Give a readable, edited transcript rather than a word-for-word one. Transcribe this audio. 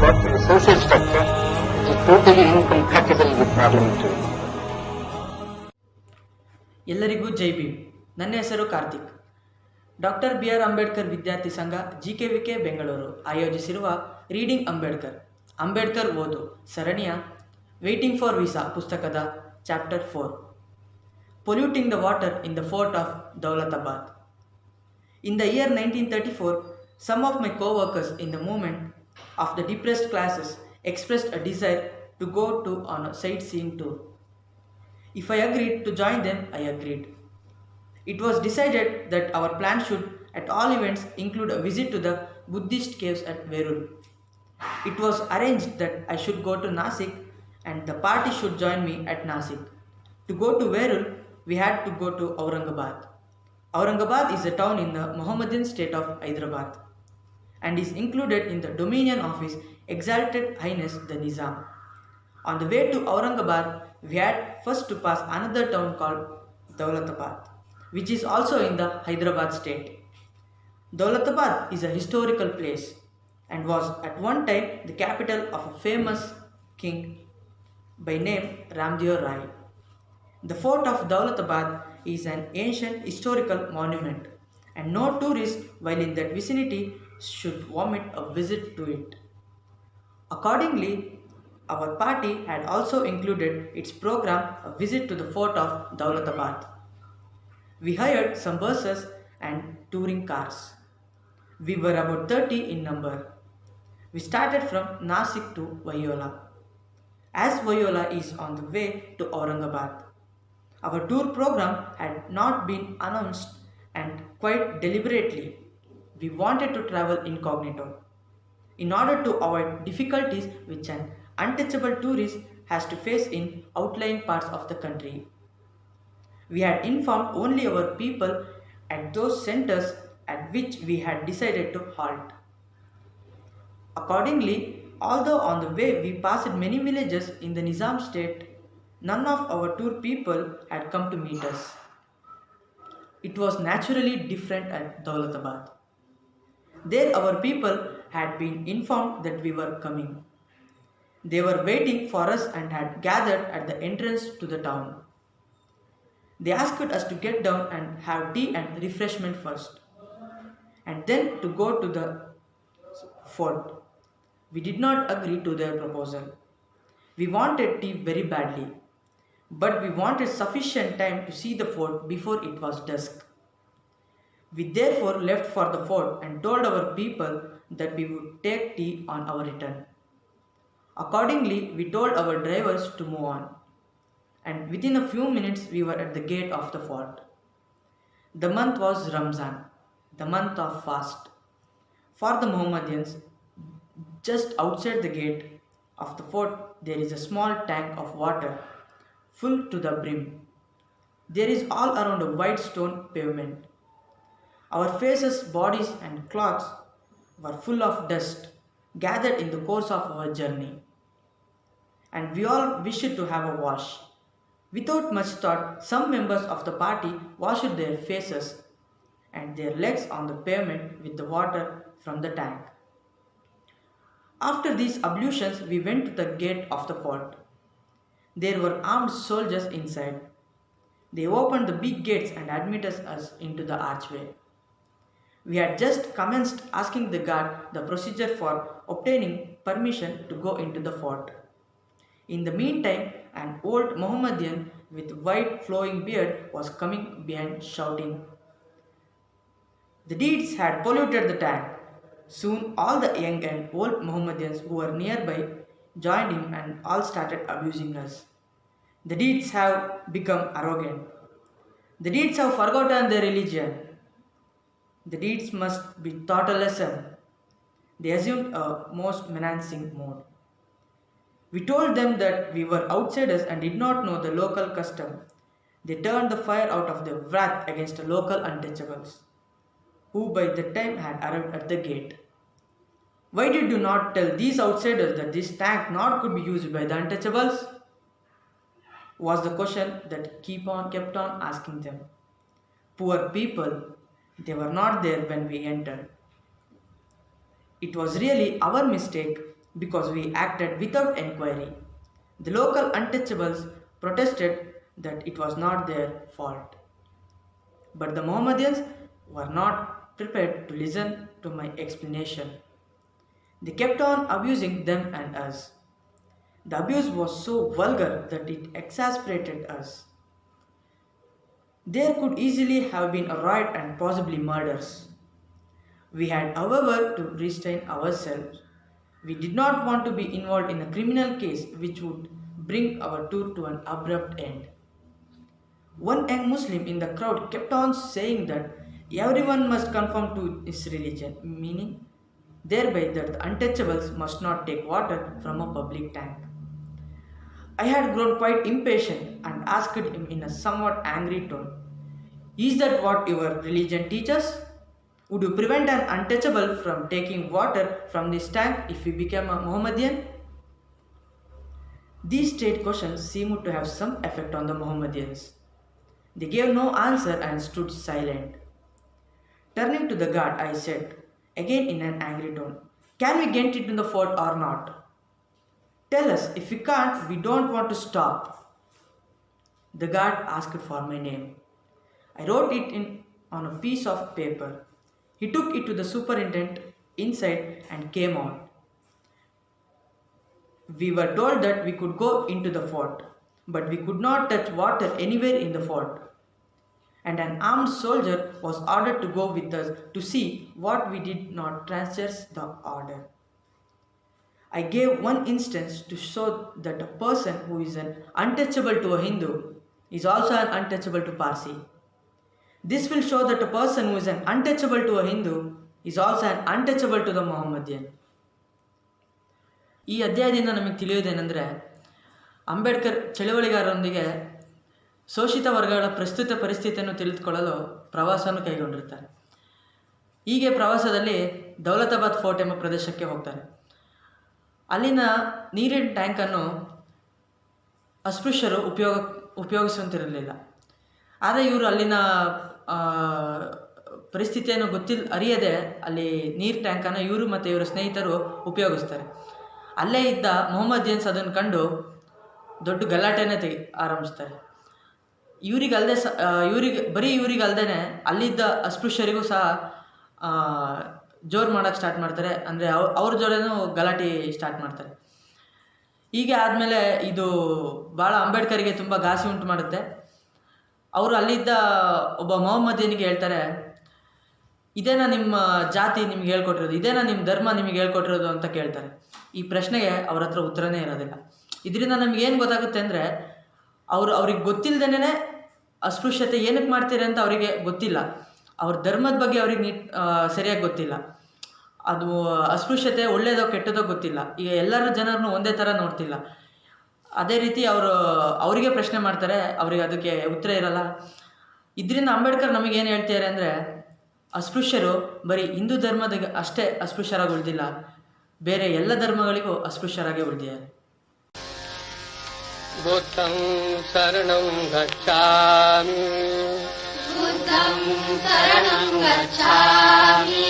got a social structure which is totally incompatible with parliamentary. ಎಲ್ಲರಿಗೂ ಜೈ ಭೀಮ್. ನನ್ನ ಹೆಸರು Karthik. Doctor B.R.Ambedkar ವಿದ್ಯಾರ್ಥಿ ಸಂಘ GKVK ಬೆಂಗಳೂರು ಆಯೋಜಿಸಿರುವ ರೀಡಿಂಗ್ ಅಂಬೇಡ್ಕರ್ ಅಂಬೇಡ್ಕರ್ ಓದು ಸರಣಿಯ ವೇಟಿಂಗ್ ಫಾರ್ ವೀಸಾ ಪುಸ್ತಕದ chapter 4 Polluting the water in the fort of Daulatabad. In the year 1934, some of my co-workers in the movement of the depressed classes expressed a desire to go on a sightseeing tour. If I agreed to join them, I agreed. It was decided that our plan should, at all events, include a visit to the Buddhist caves at Verul. It was arranged that I should go to Nasik and the party should join me at Nasik. To go to Verul, we had to go to Aurangabad. Aurangabad is a town in the Mohammedan state of Hyderabad and is included in the dominion of His Exalted Highness the Nizam. On the way to Aurangabad, we had first to pass another town called Daulatabad, which is also in the Hyderabad state. Daulatabad is a historical place and was at one time the capital of a famous king by name Ramdev Rai. The fort of Daulatabad is an ancient historical monument and no tourist while in that vicinity should omit a visit to it. Accordingly, our party had also included its program a visit to the fort of Daulatabad. We hired some buses and touring cars. We were about 30 in number. We started from Nasik to Vayola. As Vayola is on the way to Aurangabad, our tour program had not been announced and quite deliberately, we wanted to travel incognito in order to avoid difficulties which an untouchable tourist has to face in outlying parts of the country. We had informed only our people at those centers at which we had decided to halt. Accordingly, although on the way we passed many villages in the Nizam state, none of our tour people had come to meet us. It was naturally different at Daulatabad. There our people had been informed that we were coming. They were waiting for us and had gathered at the entrance to the town. They asked us to get down and have tea and refreshment first, and then to go to the fort. We did not agree to their proposal. We wanted tea very badly, but we wanted sufficient time to see the fort before it was dusk. We therefore left for the fort and told our people that we would take tea on our return. Accordingly, we told our drivers to move on, and within a few minutes we were at the gate of the fort. The month was Ramzan, the month of fast. For the Mohammedans, just outside the gate of the fort there is a small tank of water full to the brim. There is all around a white stone pavement. Our faces, bodies and clothes were full of dust gathered in the course of our journey, and we all wished to have a wash. Without much thought, some members of the party washed their faces and their legs on the pavement with the water from the tank. After these ablutions, we went to the gate of the fort. There were armed soldiers inside. They opened the big gates and admitted us into the archway. We had just commenced asking the guard the procedure for obtaining permission to go into the fort. In the meantime, an old Mohammedan with white flowing beard was coming behind shouting. The deeds had polluted the tank. Soon all the young and old Mohammedans who were nearby joined him and all started abusing us. The deeds have become arrogant. The deeds have forgotten their religion. The deeds must be taught a lesson. They assumed a most menacing mood. We told them that we were outsiders and did not know the local custom. They turned the fire out of their wrath against the local untouchables, who by that time had arrived at the gate. Why did you not tell these outsiders that this tank not could be used by the untouchables? Was the question that kept on asking them. Poor people, they were not there when we entered. It was really our mistake because we acted without inquiry. The local untouchables protested that it was not their fault. But the Mohammedans were not prepared to listen to my explanation. They kept on abusing them and us. The abuse was so vulgar that it exasperated us. There could easily have been a riot and possibly murders. We had, however, to restrain ourselves. We did not want to be involved in a criminal case which would bring our tour to an abrupt end. One young Muslim in the crowd kept on saying that everyone must conform to his religion, meaning thereby that the untouchables must not take water from a public tank. I had grown quite impatient and asked him in a somewhat angry tone, "Is that what your religion teaches? Would you prevent an untouchable from taking water from this tank if he became a Mohammedan?" These straight questions seemed to have some effect on the Mohammedans. They gave no answer and stood silent. Turning to the guard, I said, again in an angry tone, "Can we get into the fort or not? Tell us, if we can't, we don't want to stop." The guard asked for my name. I wrote it on a piece of paper. He took it to the superintendent inside and came out. We were told that we could go into the fort, but we could not touch water anywhere in the fort. And an armed soldier was ordered to go with us to see what we did not transgress the order. I gave one instance to show that a person who is an untouchable to a Hindu is also an untouchable to Parsi. This will show that a person who is an untouchable to a Hindu is also an untouchable to the Mohammedan. ಈ ಅಧ್ಯಾಯದಿಂದ ನಮಗೆ ತಿಳಿಯುವುದೇನೆಂದರೆ, ಅಂಬೇಡ್ಕರ್ ಚಳುವಳಿಗಾರರೊಂದಿಗೆ ಶೋಷಿತ ವರ್ಗಗಳ ಪ್ರಸ್ತುತ ಪರಿಸ್ಥಿತಿಯನ್ನು ತಿಳಿದುಕೊಳ್ಳಲು ಪ್ರವಾಸವನ್ನು ಕೈಗೊಂಡಿರ್ತಾರೆ. ಹೀಗೆ ಪ್ರವಾಸದಲ್ಲಿ ದೌಲತಾಬಾದ್ ಫೋರ್ಟ್ ಎಂಬ ಪ್ರದೇಶಕ್ಕೆ ಹೋಗ್ತಾರೆ. ಅಲ್ಲಿನ ನೀರಿನ ಟ್ಯಾಂಕನ್ನು ಅಸ್ಪೃಶ್ಯರು ಉಪಯೋಗಿಸುವಂತಿರಲಿಲ್ಲ. ಆದರೆ ಇವರು ಅಲ್ಲಿನ ಪರಿಸ್ಥಿತಿಯನ್ನು ಅರಿಯದೆ ಅಲ್ಲಿ ನೀರು ಟ್ಯಾಂಕನ್ನು ಇವರು ಮತ್ತು ಇವರ ಸ್ನೇಹಿತರು ಉಪಯೋಗಿಸ್ತಾರೆ. ಅಲ್ಲೇ ಇದ್ದ ಮೊಹಮ್ಮದಿಯನ್ಸ್ ಅದನ್ನು ಕಂಡು ದೊಡ್ಡ ಗಲಾಟೆನೇ ಆರಂಭಿಸ್ತಾರೆ. ಇವರಿಗಲ್ದೇ ಅಲ್ಲಿದ್ದ ಅಸ್ಪೃಶ್ಯರಿಗೂ ಸಹ ಜೋರು ಮಾಡೋಕ್ಕೆ ಸ್ಟಾರ್ಟ್ ಮಾಡ್ತಾರೆ. ಅಂದರೆ ಅವ್ರ ಜೋರೇನೂ ಗಲಾಟೆ ಸ್ಟಾರ್ಟ್ ಮಾಡ್ತಾರೆ. ಹೀಗೆ ಆದಮೇಲೆ ಇದು ಭಾಳ ಅಂಬೇಡ್ಕರ್ಗೆ ತುಂಬ ಘಾಸಿ ಉಂಟು ಮಾಡುತ್ತೆ. ಅವರು ಅಲ್ಲಿದ್ದ ಒಬ್ಬ ಮೊಹಮ್ಮದಿಯನಿಗೆ ಹೇಳ್ತಾರೆ, "ಇದೇನಾ ನಿಮ್ಮ ಜಾತಿ ನಿಮ್ಗೆ ಹೇಳ್ಕೊಟ್ಟಿರೋದು, ಇದೇನಾ ನಿಮ್ಮ ಧರ್ಮ ನಿಮಗೆ ಹೇಳ್ಕೊಟ್ಟಿರೋದು" ಅಂತ ಕೇಳ್ತಾರೆ. ಈ ಪ್ರಶ್ನೆಗೆ ಅವ್ರ ಹತ್ರ ಉತ್ತರನೇ ಇರೋದಿಲ್ಲ. ಇದರಿಂದ ನಮಗೇನು ಗೊತ್ತಾಗುತ್ತೆ ಅಂದರೆ, ಅವ್ರಿಗೆ ಗೊತ್ತಿಲ್ಲದೇನೆ ಅಸ್ಪೃಶ್ಯತೆ ಏನಕ್ಕೆ ಮಾಡ್ತೀರಿ ಅಂತ ಅವರಿಗೆ ಗೊತ್ತಿಲ್ಲ. ಅವ್ರ ಧರ್ಮದ ಬಗ್ಗೆ ಅವ್ರಿಗೆ ಸರಿಯಾಗಿ ಗೊತ್ತಿಲ್ಲ. ಅದು ಅಸ್ಪೃಶ್ಯತೆ ಒಳ್ಳೆಯದೋ ಕೆಟ್ಟದೋ ಗೊತ್ತಿಲ್ಲ. ಈಗ ಎಲ್ಲರ ಜನರನ್ನು ಒಂದೇ ಥರ ನೋಡ್ತಿಲ್ಲ. ಅದೇ ರೀತಿ ಅವರಿಗೆ ಪ್ರಶ್ನೆ ಮಾಡ್ತಾರೆ, ಅವ್ರಿಗೆ ಅದಕ್ಕೆ ಉತ್ತರ ಇರಲ್ಲ. ಇದರಿಂದ ಅಂಬೇಡ್ಕರ್ ನಮಗೇನು ಹೇಳ್ತಾರೆ ಅಂದರೆ, ಅಸ್ಪೃಶ್ಯರು ಬರೀ ಹಿಂದೂ ಧರ್ಮದ ಅಷ್ಟೇ ಅಸ್ಪೃಶ್ಯರಾಗಿ ಉಳಿದಿಲ್ಲ, ಬೇರೆ ಎಲ್ಲ ಧರ್ಮಗಳಿಗೂ ಅಸ್ಪೃಶ್ಯರಾಗಿ ಉಳಿದಿದ್ದಾರೆ. ಬುದ್ಧಂ ಶರಣಂ ಗಚ್ಛಾಮಿ, ಬುದ್ಧಂ ಶರಣಂ ಗಚ್ಛಾಮಿ.